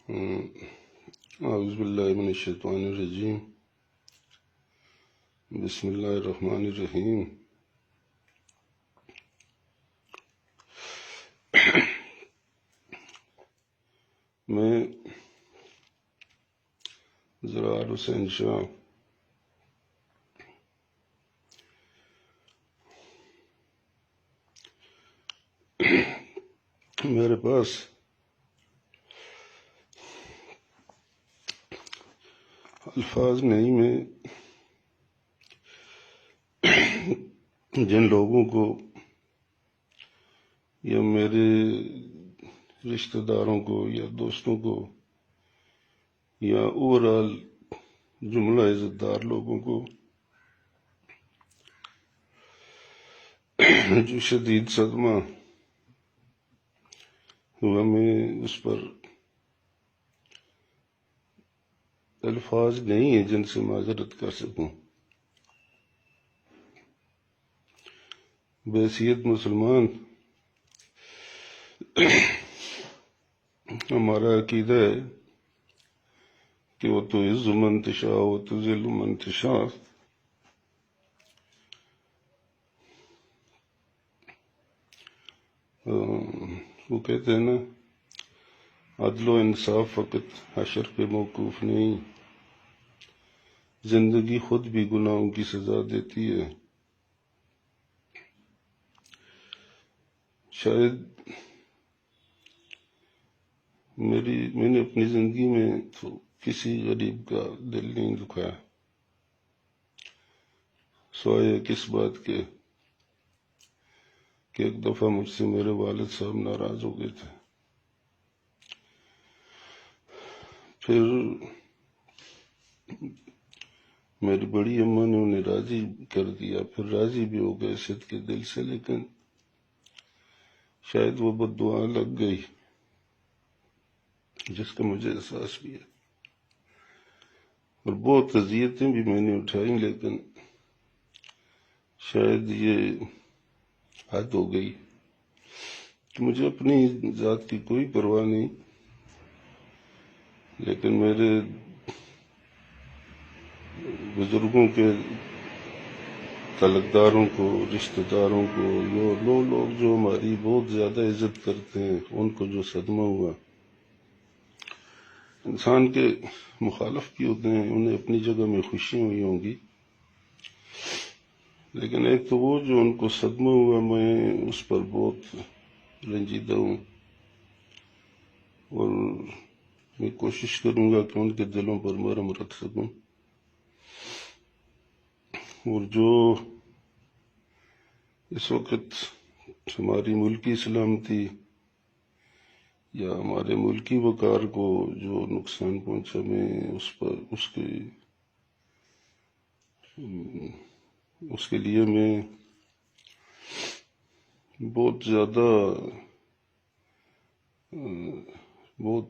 اعوذ باللہ من الشیطان الرجیم، بسم اللہ الرحمن الرحیم۔ میں زرار حسین شاہ میرے پاس الفاظ نہیں، میں جن لوگوں کو یا میرے رشتہ داروں کو یا دوستوں کو یا اوورآل جملہ عزت دار لوگوں کو جو شدید صدمہ ہوا، میں اس پر الفاظ نہیں ہیں جن سے معذرت کر سکوں۔ بحیثیت مسلمان ہمارا عقیدہ ہے کہ وہ تو عز من تشاء و تذل من تشاء، وہ کہتے ہیں نا، عدل و انصاف فقط حشر پہ موقوف نہیں، زندگی خود بھی گناہوں کی سزا دیتی ہے۔ شاید میں نے اپنی زندگی میں تو کسی غریب کا دل نہیں دکھایا، سوائے کس بات کے کہ ایک دفعہ مجھ سے میرے والد صاحب ناراض ہو گئے تھے، پھر میری بڑی اماں نے انہیں راضی کر دیا، پھر راضی بھی ہو گئے صدق کے دل سے، لیکن شاید وہ بد دعا لگ گئی جس کا مجھے احساس بھی ہے، اور بہت اذیتیں بھی میں نے اٹھائیں، لیکن شاید یہ حد ہو گئی کہ مجھے اپنی ذات کی کوئی پرواہ نہیں، لیکن میرے بزرگوں کے تعلقداروں کو، رشتہ داروں کو، لوگ جو ہماری بہت زیادہ عزت کرتے ہیں، ان کو جو صدمہ ہوا۔ انسان کے مخالف بھی ہوتے ہیں، انہیں اپنی جگہ میں خوشی ہوئی ہوں گی، لیکن ایک تو وہ جو ان کو صدمہ ہوا، میں اس پر بہت رنجیدہ ہوں، اور میں کوشش کروں گا کہ ان کے دلوں پر مرہم رکھ سکوں۔ اور جو اس وقت ہماری ملکی سلامتی یا ہمارے ملکی وقار کو جو نقصان پہنچا، میں اس کے لیے میں بہت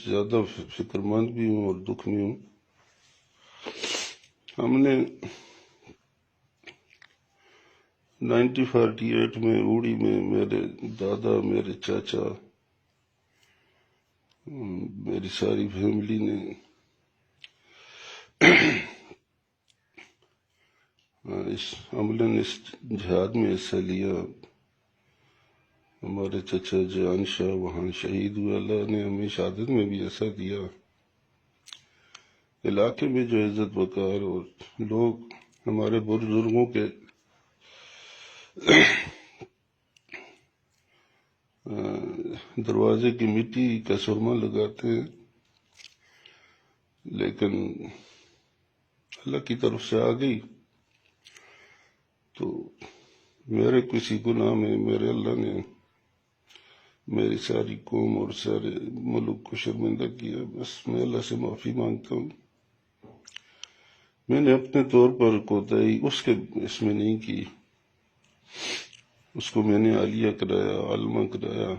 زیادہ فکر مند بھی ہوں اور دکھ میں ہوں۔ ہم نے 1948 میں اوڑی میں میرے دادا، میرے چاچا، میری ساری فیملی نے عملاً اس جہاد میں حصہ لیا۔ ہمارے چچا جان شاہ وہاں شہید ہوئے، اللہ نے ہمیں شہادت میں بھی ایسا دیا۔ علاقے میں جو عزت وقار اور لوگ ہمارے بزرگوں کے دروازے کی مٹی کا سرما لگاتے ہیں، لیکن اللہ کی طرف سے آ گئی تو میرے کسی گناہ میں میرے اللہ نے میری ساری قوم اور سارے ملک کو شرمندہ کیا۔ بس میں اللہ سے معافی مانگتا ہوں۔ میں نے اپنے طور پر کوتاہی اس کے اس میں نہیں کی، اس کو میں نے عالیہ کرایا، عالمہ کرایا۔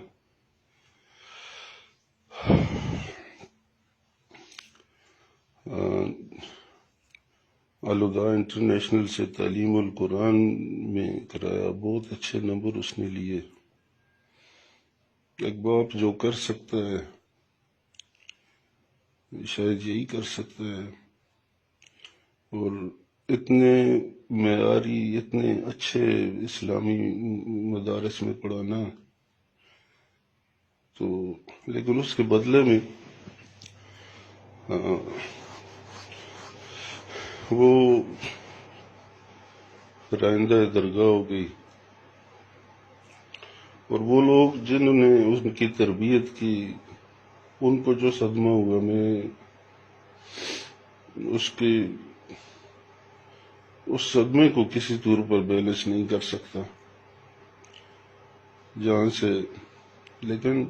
الہدیٰ انٹرنیشنل سے تعلیم القرآن میں کرایا، بہت اچھے نمبر اس نے لیے۔ ایک باپ جو کر سکتا ہے شاید یہی کر سکتا ہے. اور اتنے معیاری اتنے اچھے اسلامی مدارس میں پڑھانا، تو لیکن اس کے بدلے میں وہ رائندہ درگاہ ہو گئی. اور وہ لوگ جنہوں نے ان کی تربیت کی، ان کو جو صدمہ ہوا، میں اس صدمے کو کسی طور پر بیلنس نہیں کر سکتا جہاں سے. لیکن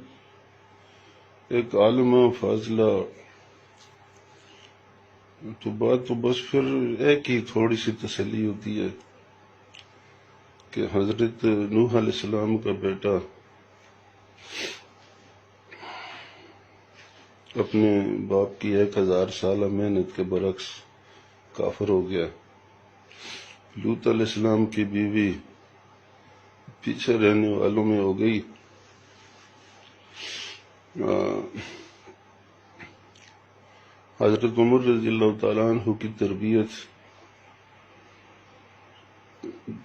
ایک عالمہ فاضلہ تو بات تو بس پھر ایک ہی تھوڑی سی تسلی ہوتی ہے کہ حضرت نوح علیہ السلام کا بیٹا اپنے باپ کی 1000 سالہ محنت کے برعکس کافر ہو گیا. لوط علیہ السلام کی بیوی پیچھے رہنے والوں میں ہو گئی. حضرت عمر رضی اللہ تعالیٰ عنہ کی تربیت،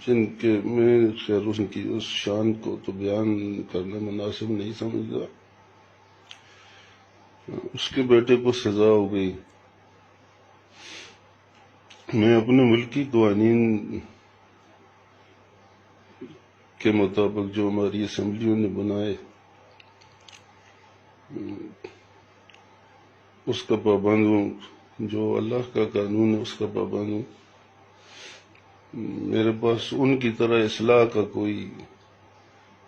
جن کے میں خیر ان کی اس شان کو تو بیان کرنا مناسب نہیں سمجھتا، اس کے بیٹے کو سزا ہو گئی. میں اپنے ملکی قوانین کے مطابق جو ہماری اسمبلیوں نے بنائے اس کا پابند ہوں، جو اللہ کا قانون ہے اس کا پابند ہوں. میرے پاس ان کی طرح اصلاح کا کوئی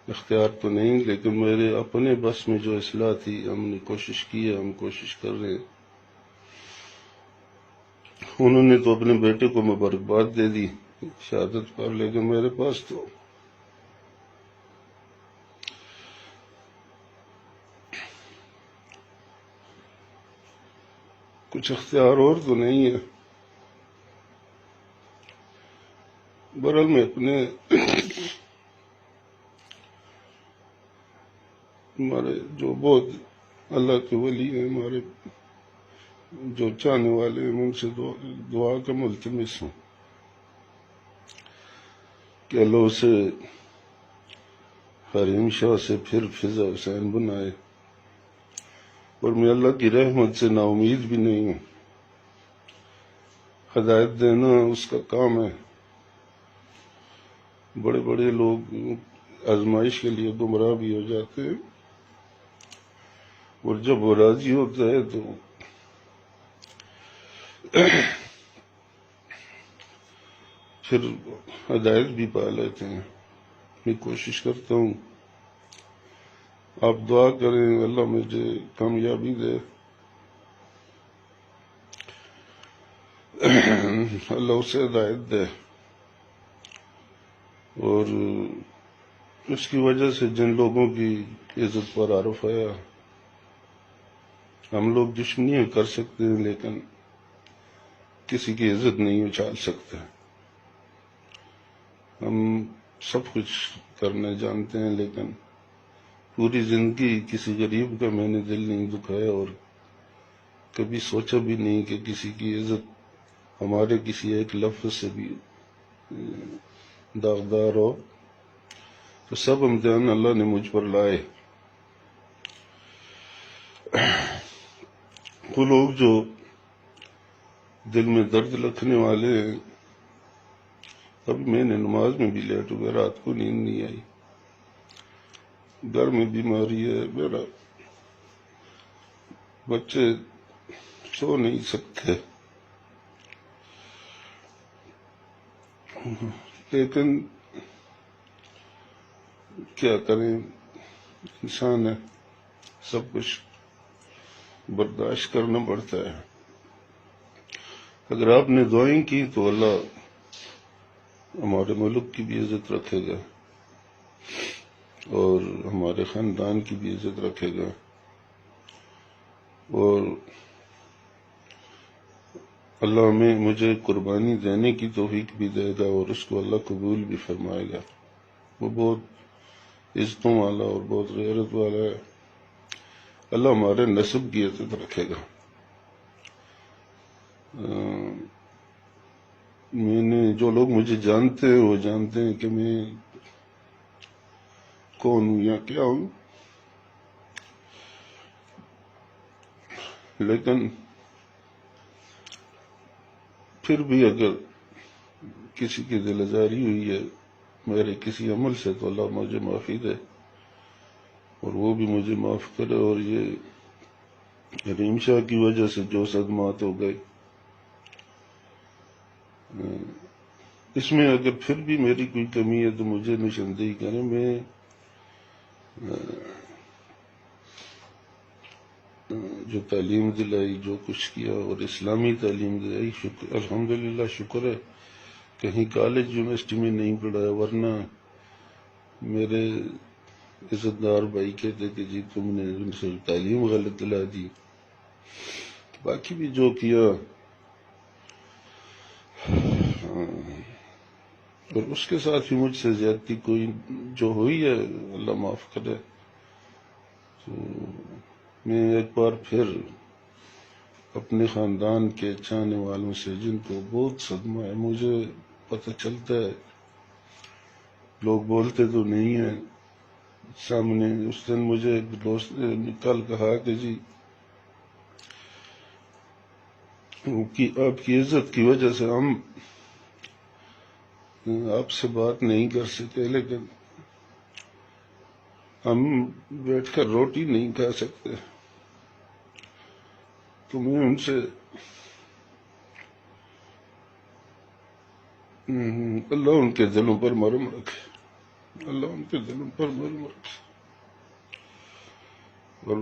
اختیار تو نہیں، لیکن میرے اپنے بس میں جو اصلاح تھی ہم نے کوشش کی ہے، ہم کوشش کر رہے ہیں. انہوں نے تو اپنے بیٹے کو مبارکباد دے دی شہادت پر، لیکن میرے پاس تو کچھ اختیار اور تو نہیں ہے. برحال میں اپنے ہمارے جو بہت اللہ کے ولی ہیں، ہمارے جو چاہنے والے ہیں، ان سے دعا کا ملتمس ہوں کہ اللہ اسے حریم شاہ سے پھر فضا حسین بنائے. اور میں اللہ کی رحمت سے نا امید بھی نہیں ہوں. ہدایت دینا اس کا کام ہے. بڑے بڑے لوگ آزمائش کے لیے گمراہ بھی ہو جاتے ہیں، اور جب وہ راضی ہوتا ہے تو پھر ہدایت بھی پا لیتے ہیں. میں کوشش کرتا ہوں، آپ دعا کریں اللہ مجھے کامیابی دے، اللہ اسے ہدایت دے. اور اس کی وجہ سے جن لوگوں کی عزت پر عارف آیا، ہم لوگ دشمنیاں کر سکتے ہیں لیکن کسی کی عزت نہیں اچھال سکتے. ہم سب کچھ کرنا جانتے ہیں، لیکن پوری زندگی کسی غریب کا میں نے دل نہیں دکھایا، اور کبھی سوچا بھی نہیں کہ کسی کی عزت ہمارے کسی ایک لفظ سے بھی داغدار ہو. تو سب امتحان اللہ نے مجھ پر لائے. وہ لوگ جو دل میں درد رکھنے والے ہیں، اب میں نے نماز میں بھی لیٹ ہو گیا، رات کو نیند نہیں آئی، گھر میں بیماری ہے، میرا بچے سو نہیں سکتے. لیکن کیا کریں، انسان ہے، سب کچھ برداشت کرنا پڑتا ہے. اگر آپ نے دعائیں کی تو اللہ ہمارے ملک کی بھی عزت رکھے گا اور ہمارے خاندان کی بھی عزت رکھے گا، اور اللہ مجھے قربانی دینے کی توفیق بھی دے گا، اور اس کو اللہ قبول بھی فرمائے گا. وہ بہت عزتوں والا اور بہت غیرت والا ہے. اللہ ہمارے نسب کی عزت رکھے گا. میں نے جو لوگ مجھے جانتے ہیں وہ جانتے ہیں کہ میں کون ہوں یا کیا ہوں، لیکن پھر بھی اگر کسی کی دل آزاری ہوئی ہے میرے کسی عمل سے تو اللہ مجھے معافی دے اور وہ بھی مجھے معاف کرے، اور یہ رحیم شاہ کی وجہ سے جو صدمات ہو گئے اس میں اگر پھر بھی میری کوئی کمی ہے تو مجھے نشاندہی کریں۔ میں جو تعلیم دلائی، جو کچھ کیا اور اسلامی تعلیم دلائی، الحمدللہ شکر ہے کہیں کالج یونیورسٹی میں نہیں پڑھایا، ورنہ میرے عزت دار بھائی کہتے کہ جی تم نے ان سے تعلیم غلط دلا دی۔ باقی بھی جو کیا اور اس کے ساتھ بھی مجھ سے زیادتی کوئی جو ہوئی ہے اللہ معاف کرے۔ تو میں ایک بار پھر اپنے خاندان کے چاہنے والوں سے، جن کو بہت صدمہ ہے، مجھے پتہ چلتا ہے، لوگ بولتے تو نہیں ہیں سامنے۔ اس دن مجھے ایک دوست نے کل کہا کہ جی آپ کی عزت کی وجہ سے ہم آپ سے بات نہیں کر سکتے، لیکن ہم بیٹھ کر روٹی نہیں کھا سکتے۔ تو میں ان سے اللہ ان کے دلوں پر مرہم رکھے، اللہ ان کے دلوں پر مرہم رکھے، اور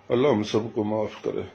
اللہ ہم سب کو معاف کرے۔